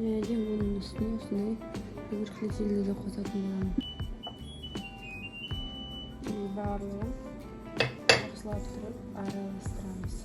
Және оның үстіне осындай көміршілік де қосатын боламын. Барлығын жақсылап тұрып араластырамыз.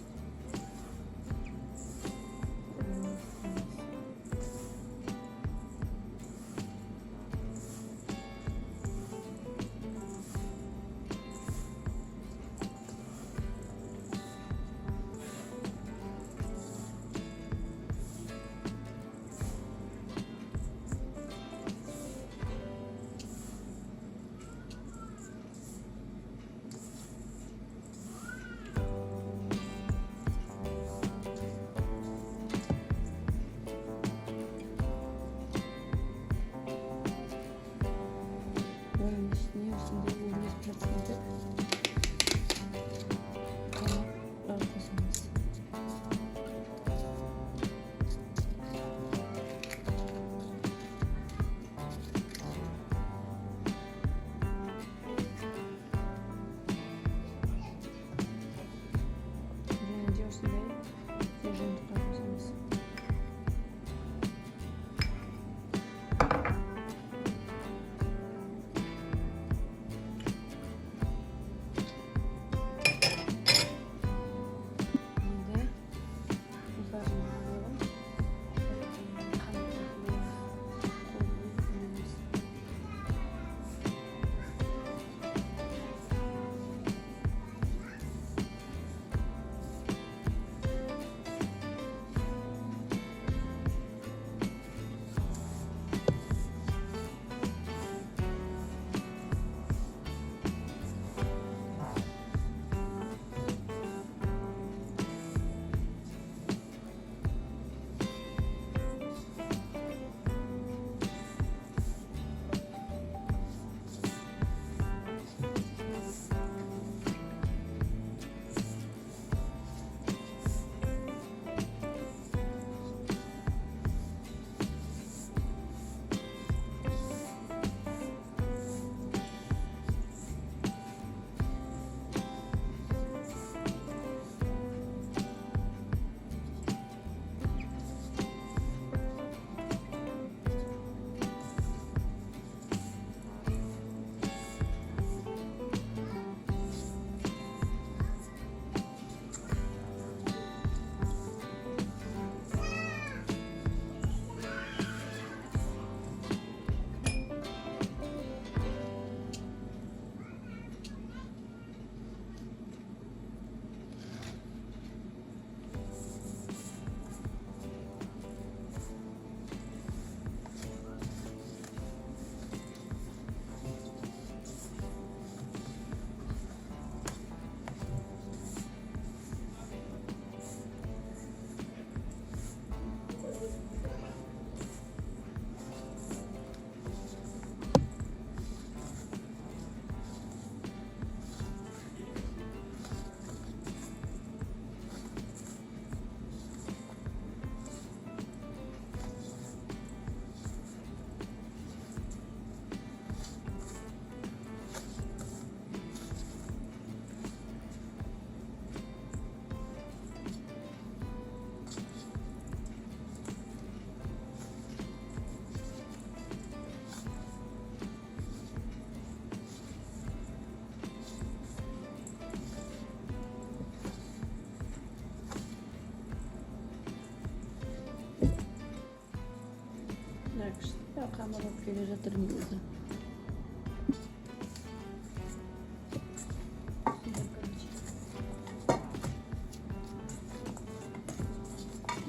Kamerot gele жатыр негізі.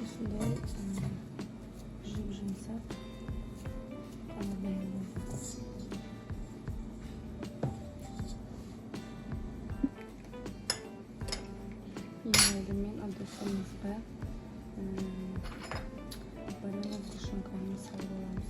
Осындай жып-жұмсақ қамыр дайындаймын. Ең алдымен ыдысымызға ванила сгущенканы салып аламыз.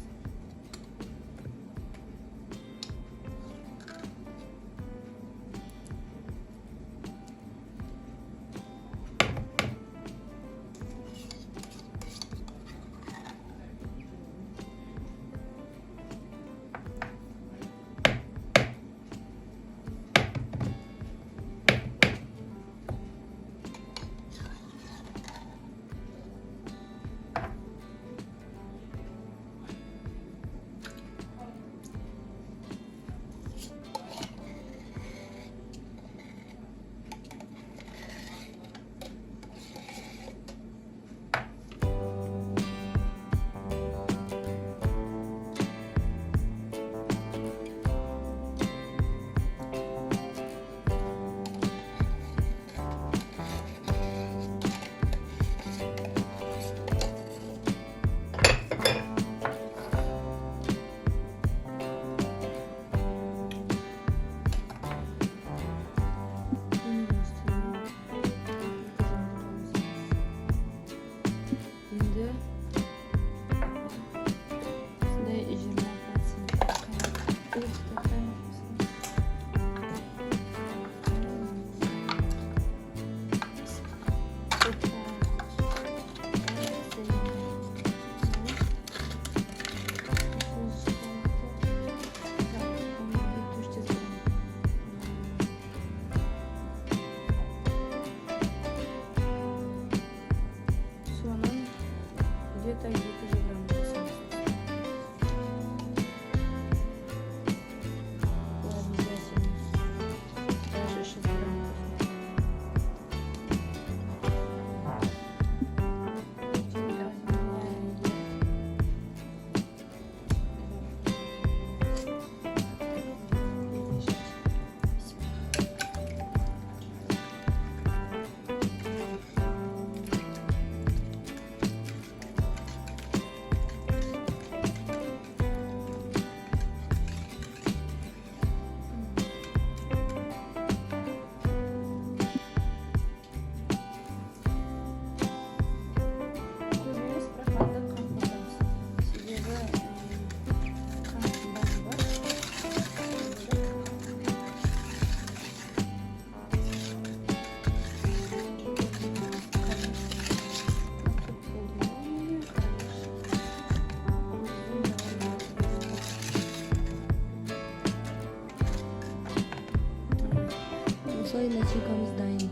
Начинкамыз дайын.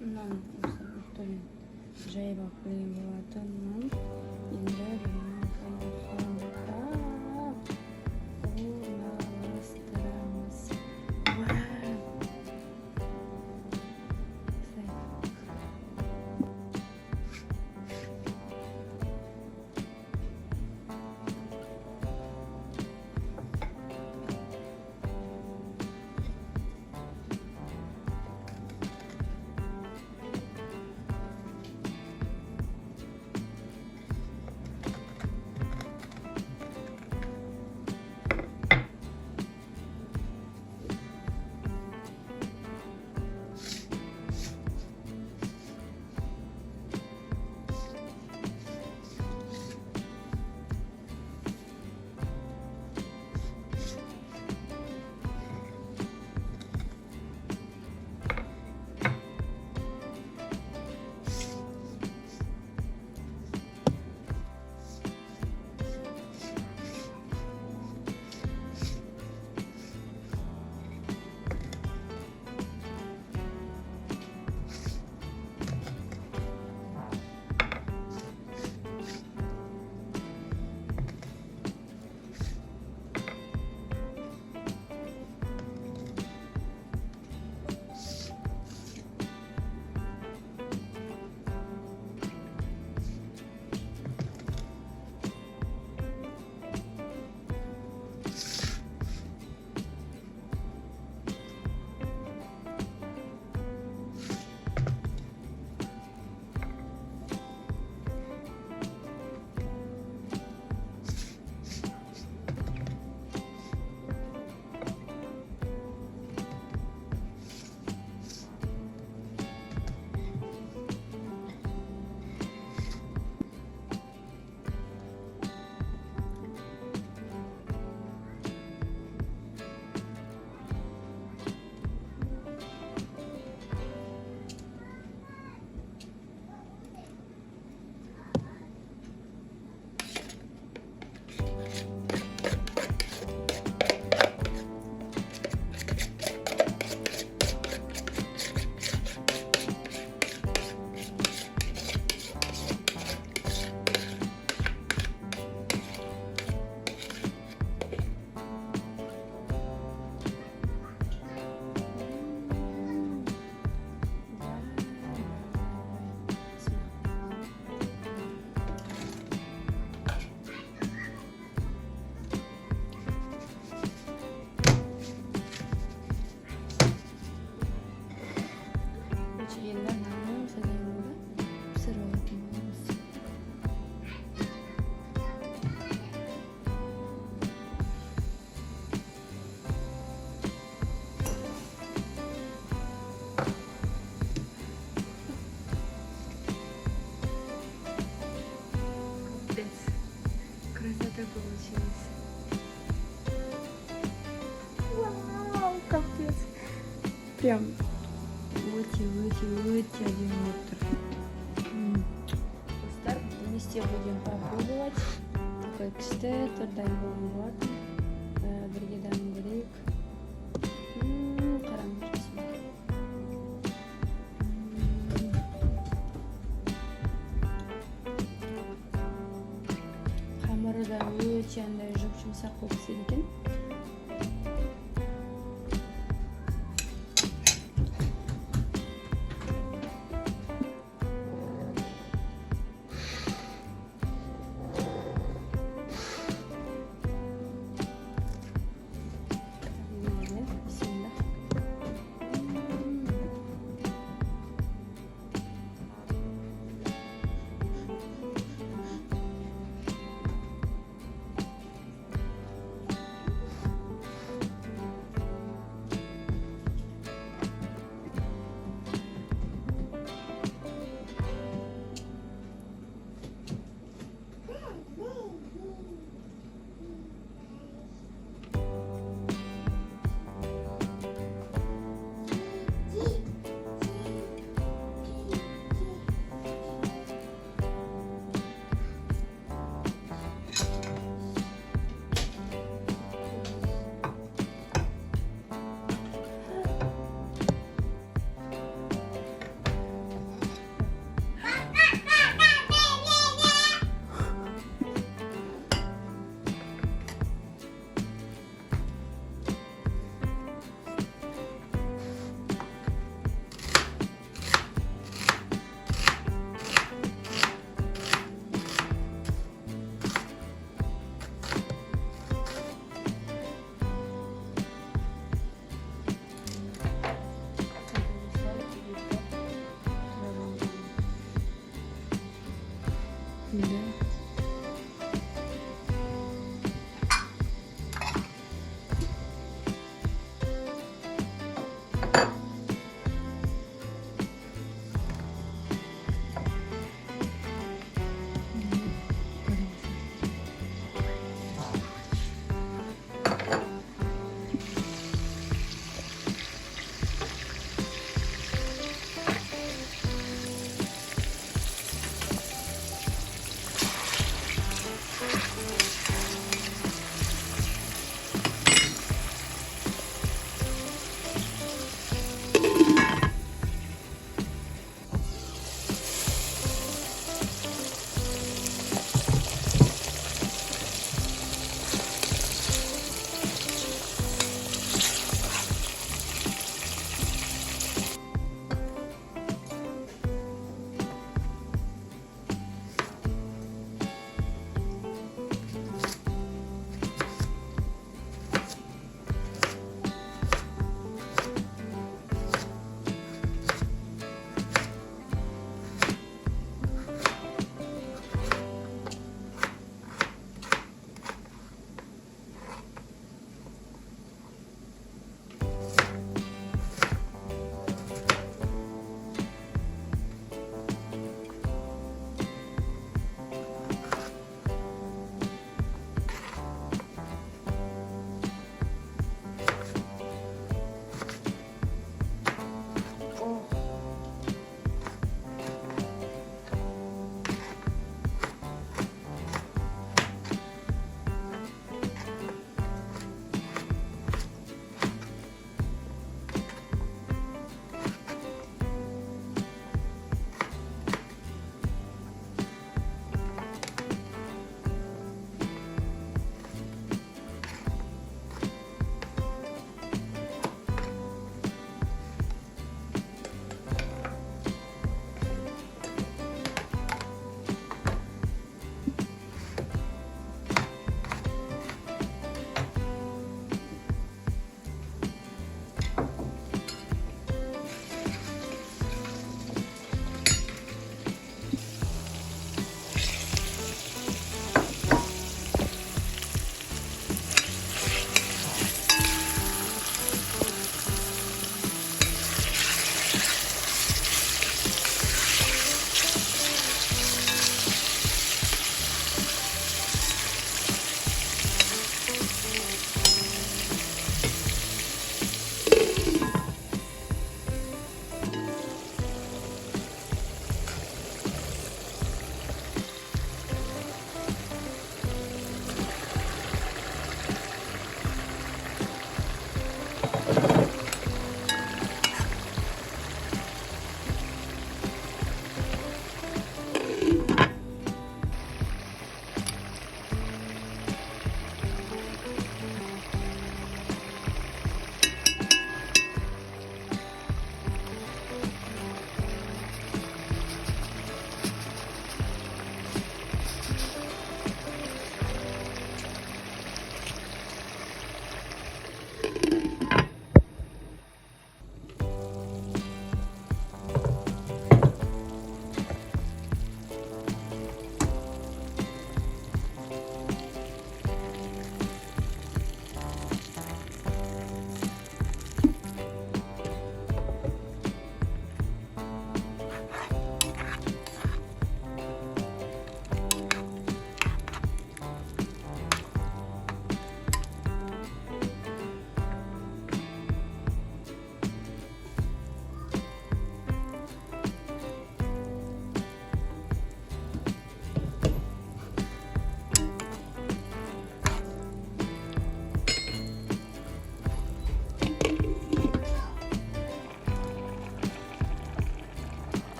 Мынаны осы үстіне жайып алып келген болатынмын. Енді орналастырамыз. Прям өте әдемі болып тұр. Достар, не істеп будем попробовать. Такой күшті тұр дайын болған болатын. Бірге дайын берейік. Қараңыз. Қамыры да өте андай жұмсақ болып істелген екен.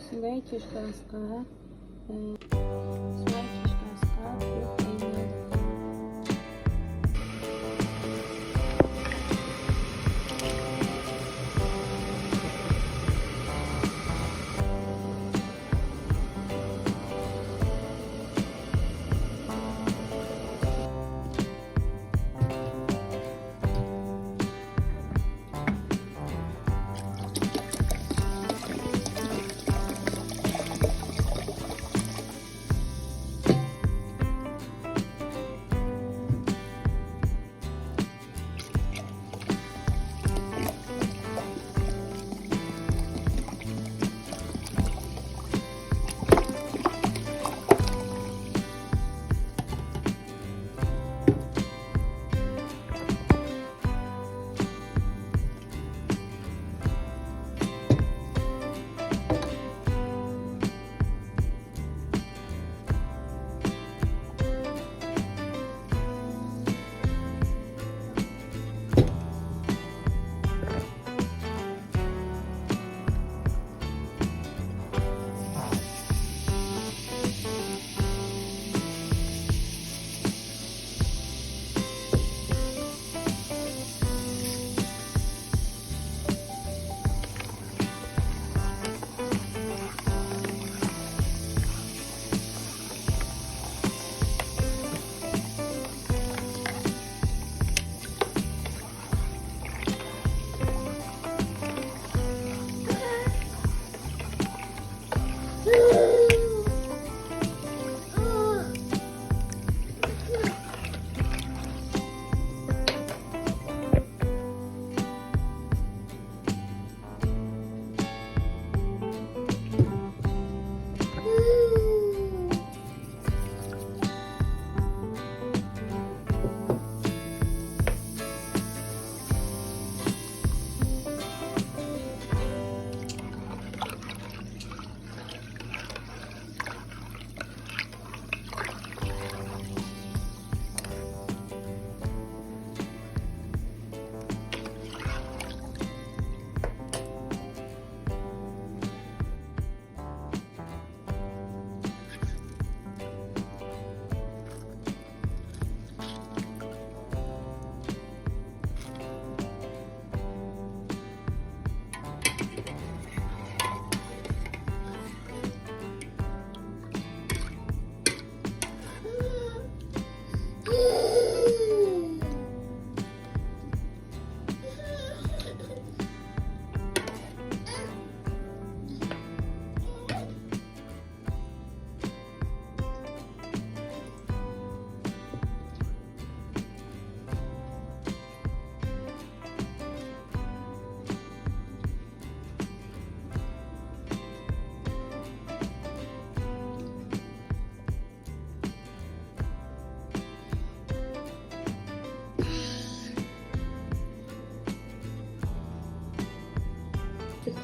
осындай кешкі асқа көп дайындадық.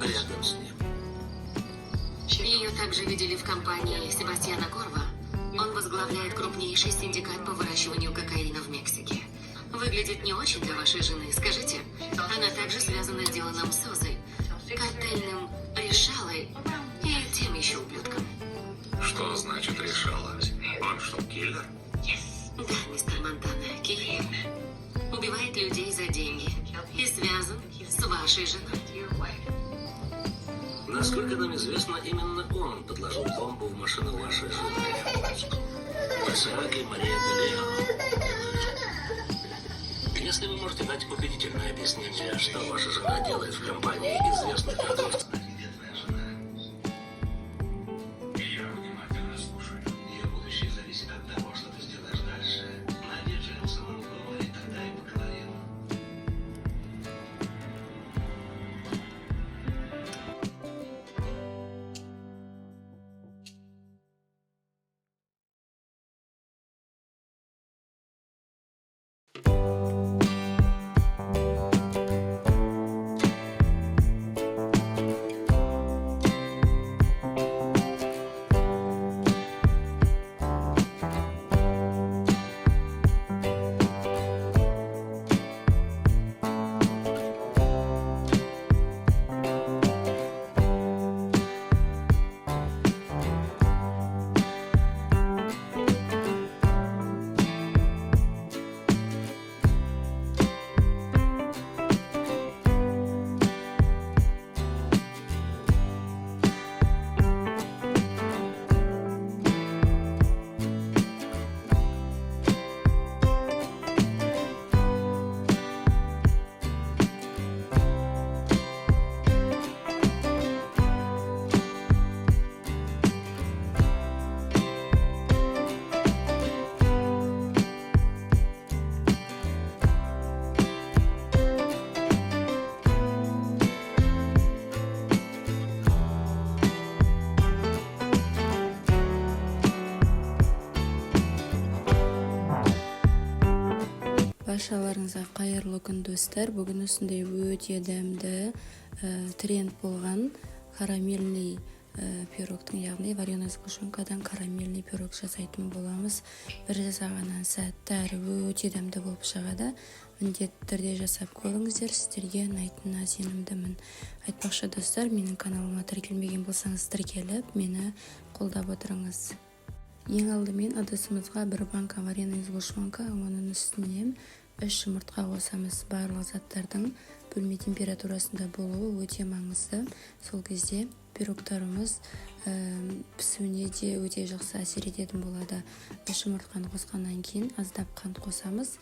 Рядом с ним. Ее также видели в компании Себастьяна Корва. Он возглавляет крупнейший синдикат по выращиванию кокаина в Мексике. Выглядит не очень для вашей жены, скажите? Она также связана с Диланом Созой, картельным решалой и тем еще ублюдком. Что значит решала? Он что, киллер? Да, мистер Монтана, киллер. Убивает людей за деньги и связан с вашей женой. Насколько нам известно, именно он подложил бомбу в машину вашей жены. Пасаги Мария Галео. Если вы можете дать убедительное объяснение, что ваша жена делает в компании известных торговцев. Я внимательно слушаю. Ее будущее зависит от того, что ты сделаешь дальше. Найди Джеймса Монтгомери, и тогда и поговорим. Баршаларыңызға қайырлы күн достар. Бүгін осындай өте дәмді тренд болған карамельный пирогтың, яғни вареная сгущенкадан карамельный пирог жасайтын боламыз. Бір жасағаннан сәтті әрі өте дәмді болып шығады. Міндетті түрде жасап көріңіздер, сіздерге ұнайтынына сенімдімін. Айтпақшы достар, менің каналыма тіркелмеген болсаңыз тіркеліп, мені қолдап отырыңыз. Ең алдымен ыдысымызға бір банка вареная сгущенка, оның үстіне 3 жұмыртқа қосамыз. Барлық заттардың бөлме температурасында болуы өте маңызды. Сол кезде пирогтарымыз пісуіне де өте жақсы әсер ететін болады. 3 жұмыртқаны қосқаннан кейін аздап қант қосамыз.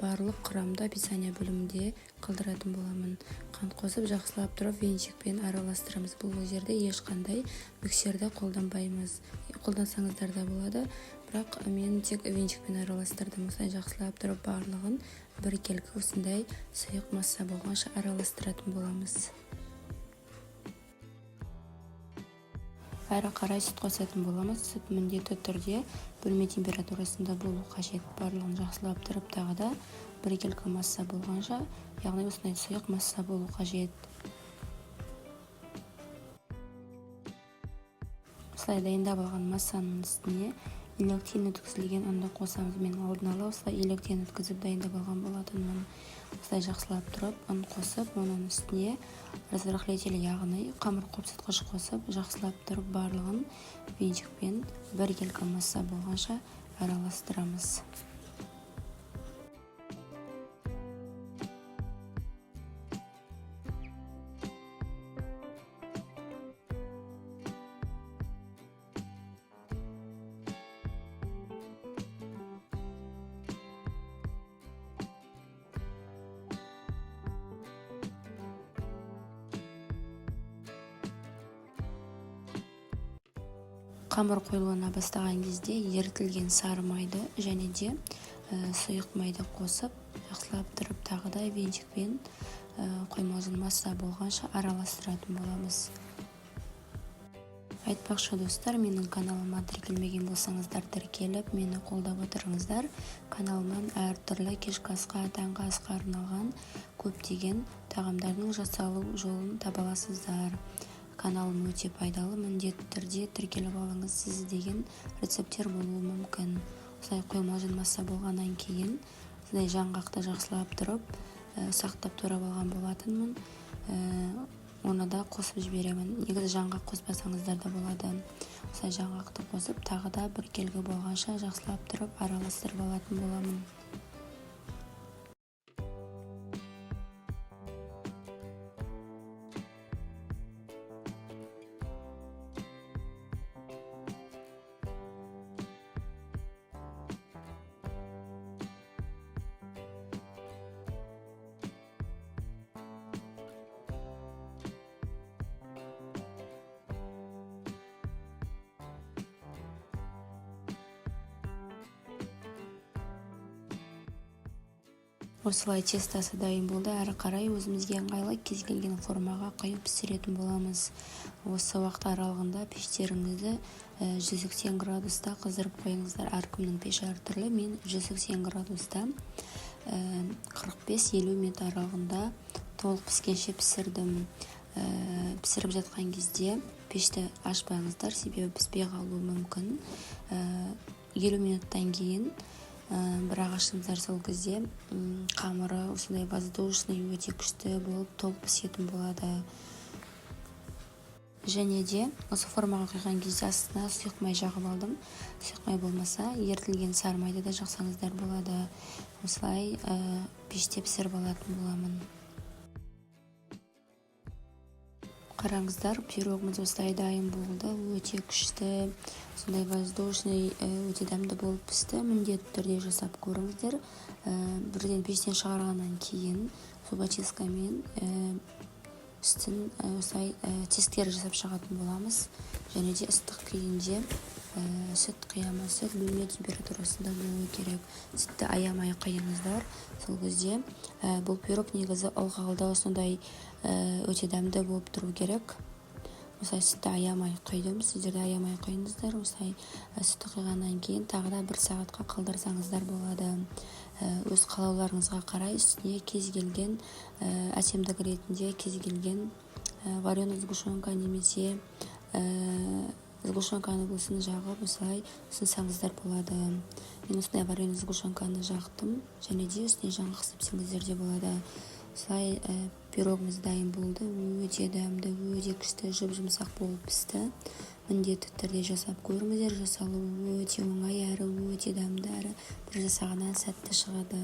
Барлық құрамда описание бөлімінде қалдыратын боламын. Қант қосып жақсылап тұрып венчикпен араластырамыз. Бұл жерде ешқандай миксерді қолданбаймыз. Қолдансаңыздар да болады, бірақ мен тек венчикпен араластырдым. Осылай жақсылап тұрып барлығын біркелкі осындай сұйық масса болғанша араластыратын боламыз. Әрі қарай сүт қосатын боламыз. Сүт міндетті түрде бөлме температурасында болу қажет. Барлығын жақсылап тұрып тағы да біркелкі масса болғанша, яғни осындай сұйық масса болу қажет. Осылай дайындап алған массаның үстіне електен өткізілген ұнды қосамыз. Мен алдын ала осылай електен өткізіп дайындап алған болатынмын. Осылай жақсылап тұрып, ұн қосып, оның үстіне разрыхлитель, яғни қамыр қопсытқыш қосып, жақсылап тұрып барлығын венчикпен біркелкі масса болғанша араластырамыз. Қамыр қойылуына бастаған кезде ерітілген сары майды және де сұйық майды қосып, жақсылап тұрып тағы да венчикпен қоймалжың масса болғанша араластыратын боламыз. Айтпақшы достар, менің каналыма тіркелмеген болсаңыздар тіркеліп, мені қолдап отырыңыздар. Каналымнан әртүрлі кешкі асқа, таңғы асқа арналған көптеген тағамдардың жасалу жолын таба аласыздар. Каналым өте пайдалы, міндетті түрде тіркеліп алыңыз. Сіз деген рецептер болуы мүмкін. Осылай қоймалжың масса болғаннан кейін осылай жаңғақты жақсылап тұрып, сақтап турап алған болатынмын. Оны да қосып жіберемін. Негізі жаңғақ қоспасаңыздар да болады. Осылай жаңғақты қосып, тағы да біркелкі болғанша жақсылап тұрып араластырып алатын боламын. Осылай тестасы дайын болды. Әрі қарай өзімізге ыңғайлы кез келген формаға құйып пісіретін боламыз. Осы уақыт аралығында пештеріңізді 180 градуста қыздырып қойыңыздар. Әркімнің пеші әртүрлі. Мен 180 градуста 45-50 минут аралығында толық піскенше пісірдім. Пісіріп жатқан кезде пешті ашпаңыздар, себебі піспей қалуы мүмкін. 50 минуттан кейін бірақ ашыңыздар, сол кезде қамыры осындай воздушный өте күшті болып толық пісетін болады. Және де осы формаға құйған кезде астына сұйық май жағып алдым. Сұйық май болмаса, ерітілген сары майды да жақсаңыздар болады. Осылай пеште пісіріп алатын боламын. Қараңыздар, пирогымыз осылай дайын болды. Өте күшті, сондай воздушный, өте дәмді болып пісті. Міндетті түрде жасап көріңіздер. Бірден пештен шығарғаннан кейін зубочисткамен үстін осылай тесттер жасап шығатын боламыз. Және де ыстық күйінде сүт құямыз. Сүт бөлме температурасында болуы керек. Сүтті аямай құйыңыздар. Сол кезде бұл пирог негізі ылғалда сондай өте дәмді болып тұру керек. Осылай сүтті аямай құйдым. Сіздер де аямай құйыңыздар. Осылай сүтті құйғаннан кейін тағы да 1 сағатқа қалдырсаңыздар болады. өз қалауларыңызға қарай үстіне кез келген әсемдік ретінде кез келген вареный сгущенка немесе сгущенканы болсын жағып осылай ұсынсаңыздар болады. Мен осындай вареный сгущенканы жақтым және де үстіне жаңа қысып сеңіздер де болады. Осылай пирогымыз дайын болды. Өте дәмді, өте күшті, жып-жұмсақ болып пісті. Міндетті түрде жасап көріңіздер. Жасалуы өте оңай әрі өте дәмді әрі бір жасағаннан сәтті шығады.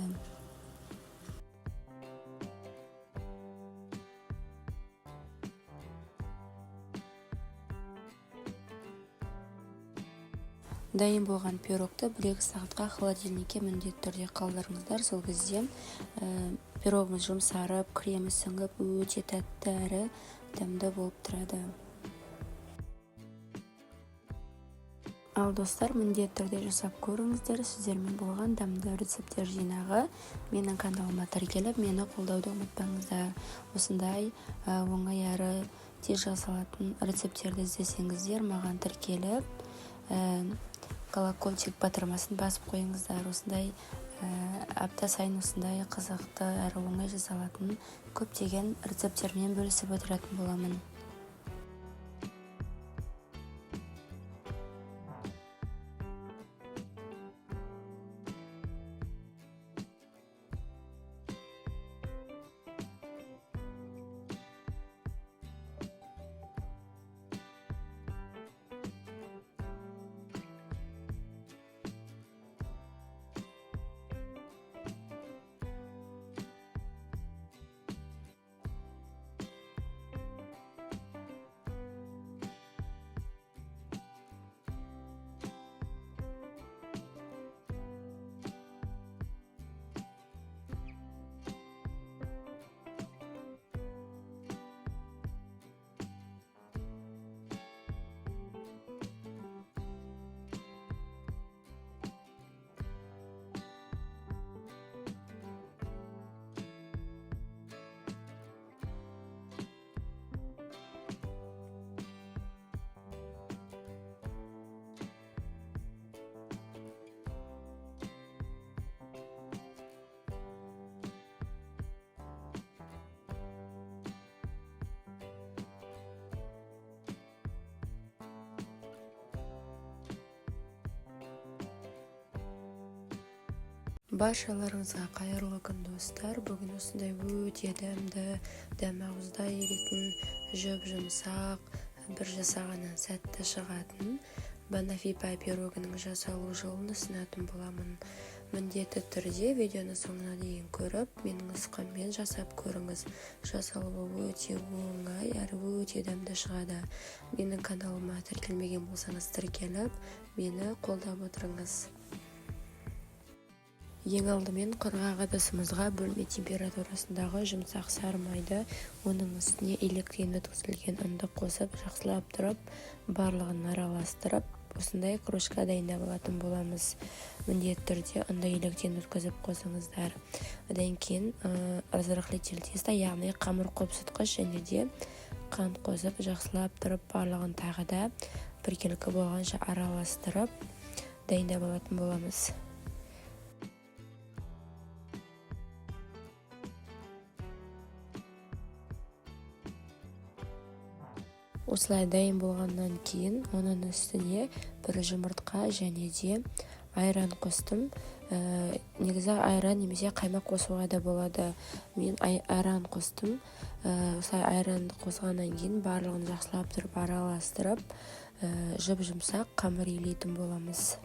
Дайын болған пирогты 1-2 сағатқа холодильникке міндетті түрде қалдырыңыздар. Сол кезде пирогымыз жұмсарып, кремі сіңіп, өте тәтті әрі дәмді болып тұрады. Ал достар, міндетті түрде жасап көріңіздер. Сіздермен болған дәмді рецепттер жинағы менің каналыма тіркеліп, мені қолдауды ұмытпаңыздар. Осындай оңай әрі тез жасалатын рецепттерді іздесеңіздер, маған тіркеліп, колокольчик батырмасын басып қойыңыздар. Осындай апта сайын осындай қызықты әрі оңай жасалатын көптеген рецепттермен бөлісіп отыратын боламын. Баршаларыңызға қайырлы күн достар. Бүгін осындай өте дәмді, дәмауызда еретін, жып-жұмсақ, бір жасағаннан сәтті шығатын банафипа пирогының жасалу жолын ұсынатын боламын. Міндетті түрде видеоны соңына дейін көріп, менің нұсқаммен жасап көріңіз. Жасалуы өте оңай әрі өте дәмді шығады. Менің каналыма тіркелмеген болсаңыз тіркеліп, мені қолдап отырыңыз. Ең алдымен құрғақ ыдысымызға бөлме температурасындағы жұмсақ сары майды, оның үстіне электрлен өткізілген ұнды қосып, жақсылап тұрып, барлығын араластырып, осындай кружка дайындап алатын боламыз. Міндетті түрде ұнды электрлен өткізіп қосыңыздар. Одан кейін разрыхлитель теста, яғни қамыр қопсытқыш және де қант қосып, жақсылап тұрып, барлығын тағы да біркелкі болғанша араластырып, дайындап алатын боламыз. Осылай дайын болғаннан кейін, оның үстіне бір жұмыртқа және де айран қостым. Негізі айран немесе қаймақ қосуға да болады. Мен айран қостым. Осылай айран қосғаннан кейін барлығын жақсылап тұрып араластырып, жып-жұмсақ қамыр илейтін боламыз.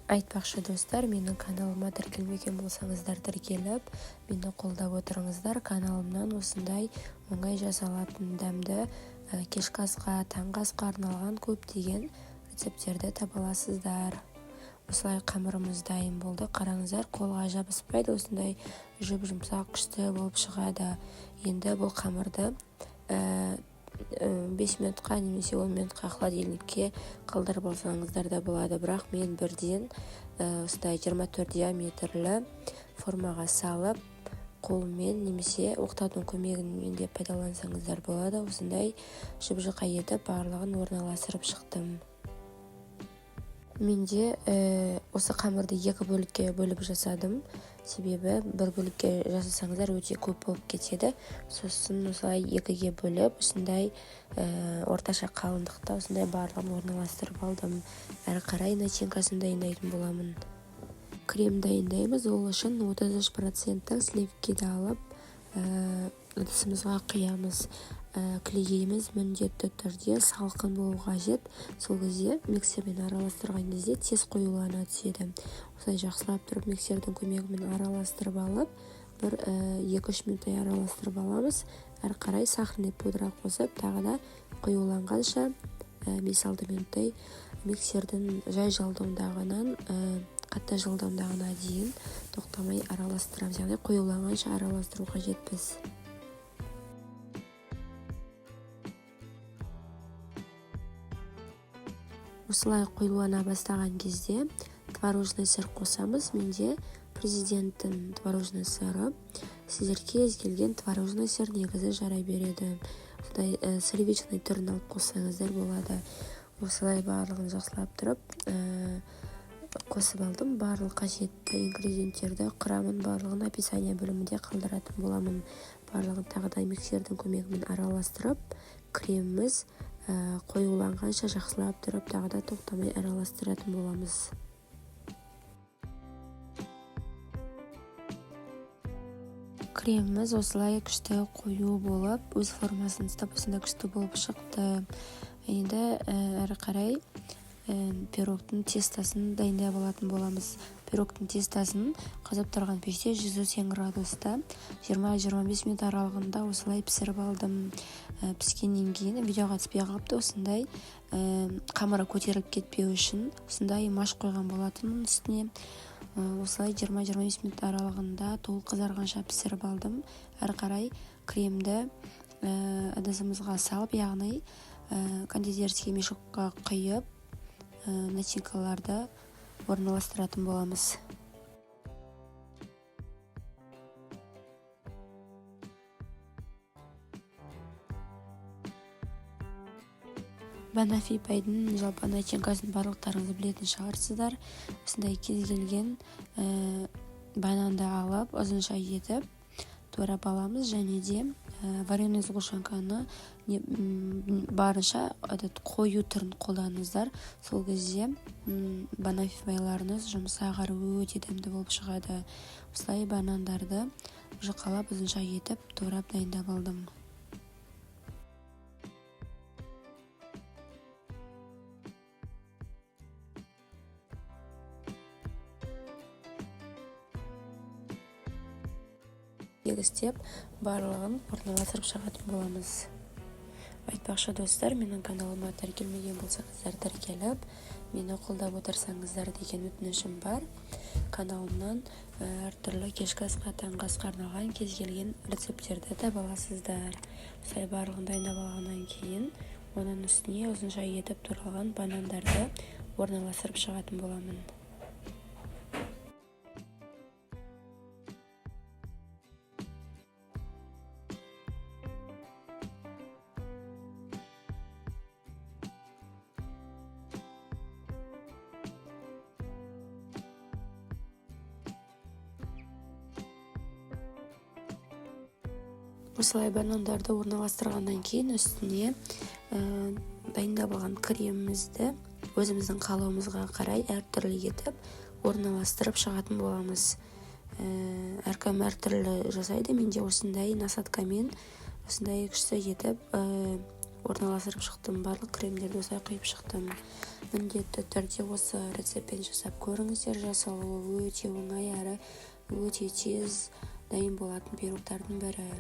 Айтпақшы достар, менің каналыма тіркелмеген болсаңыздар тіркеліп, мені қолдап отырыңыздар. Каналымнан осындай оңай жасалатын дәмді кешкі асқа, таңғы асқа арналған көптеген рецепттерді таба аласыздар. Осылай қамырымыз дайын болды. Қараңыздар, қолға жабыспайды, осындай жып-жұмсақ күшті болып шығады. Енді бұл қамырды 5 минутқа немесе 10 минутқа холодильникке қалдырып алсаңыздар да болады. Бірақ мен бірден осындай 24 диаметрлі формаға салып, қолмен немесе оқтаудың көмегімен де пайдалансаңыздар болады. Осындай жып-жұқа етіп барлығын орналастырып шықтым. Менде осы қамырды екі бөлікке бөліп жасадым. Себебі бір бөлікке жасасаңыздар өте көп болып кетеді. Сосын осылай екіге бөліп, осындай орташа қалыңдықта осындай барлығын орналастырып алдым. Әрі қарай начинкасын дайындайтын боламын. Крем дайындаймыз. Ол үшін 33% сливкиді алып, ыдысымызға құямыз. Клейгейміз міндетті түрде салқын болу қажет. Сол кезде миксермен араластырған кезде тез қоюлана түседі. Осылай жақсылап тұрып миксердің көмегімен араластырып алып, бір 2-3 минуттай араластырып аламыз. Әрі қарай сахарный пудра қосып, тағы да қоюланғанша 5-6 минуттай миксердің жай жылдамдығынан қатты жылдамдығына дейін тоқтамай араластырамыз. Яғни қоюланғанша араластыру қажетпіз. Осылай қоюлана бастаған кезде творожный сыр қосамыз. Менде президенттің творожный сыры. Сіздерге кез келген творожный сыр негізі жарай береді. Сливочный түрін алып қоссаңыздар болады. Осылай барлығын жақсылап тұрып қосып алдым. Барлық қажетті ингредиенттерді, құрамын барлығын описание бөлімінде қалдыратын боламын. Барлығын тағы да миксердің көмегімен араластырып, креміміз қоюланғанша жақсылап тұрып, тағы да тоқтамай араластыратын боламыз. Креміміз осылай күшті қою болып, өз формасын ұстап, осындай күшті болып шықты. Енді әрі қарай пирогтың тестасын дайындай алатын боламыз. Пирогтың тестасын қазып тұрған пеште 180 градуста 20-25 минут аралығында осылай пісіріп алдым. Піскеннен кейін видеоға түспей қалыпты. Осындай қамыры көтеріліп кетпеу үшін осындай маш қойған болатын үстіне. Осылай 20-25 минут аралығында толық қызарғанша пісіріп алдым. Әрі қарай кремді ыдысымызға салып, яғни кондитерский мешокқа құйып, начинкаларды орналастыратын боламыз. Банафи пайдың жалпы начинкасын барлықтарыңыз білетін шығарсыздар. Осындай кез келген бананды алып, ұзынша етіп турап аламыз, және де вареный сгущенканы барынша қою түрін қолданыңыздар. Сол кезде банафи майларыңыз жұмсақ әрі өте дәмді болып шығады. Осылай банандарды жұқалап ұзынша етіп турап дайындап алдым. Егістеп барлығын орналастырып шығатын боламыз. Айтпақшы достар, менің каналыма тіркелмеген болсаңыздар тіркеліп, мені қолдап отырсаңыздар деген өтінішім бар. Каналымнан әртүрлі кешкі асқа, таңғы асқа арналған кез келген рецепттерді таба аласыздар. Осылай барлығын дайындап алғаннан кейін, оның үстіне ұзынша етіп туралған банандарды орналастырып шығатын боламын. Осылай банандарды орналастырғаннан кейін үстіне дайындап алған кремімізді өзіміздің қалауымызға қарай әртүрлі етіп орналастырып шығатын боламыз. Әркім әртүрлі жасайды. Менде осындай насадкамен осындай күшті етіп орналастырып шықтым. Барлық кремдерді осылай құйып шықтым. Міндетті түрде осы рецептпен жасап көріңіздер. Жасалуы өте оңай әрі өте тез дайын болатын пирогтардың бірі.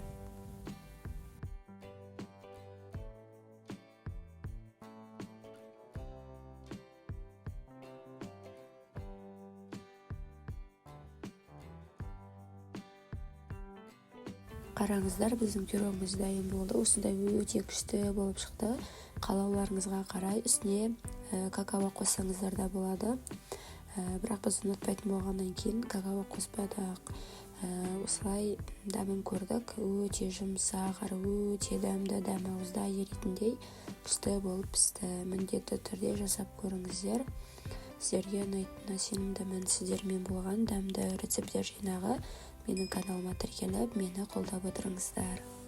Қараңыздар, біздің пирогымыз дайын болды. Осындай өте күшті болып шықты. Қалауларыңызға қарай үстіне какао қоссаңыздар да болады. Бірақ біз ұнатпайтын болғаннан кейін какао қоспадық. Осылай дәмін көрдік. Өте жұмсақ, өте дәмді, дәмі ауызда еритіндей күшті болып пісті. Міндетті түрде жасап көріңіздер. сіздерге ұнайтынына сенімдімін. Сіздермен болған дәмді рецепттер жинағы менің каналыма тіркеліп, мені қолдап отырыңыздар.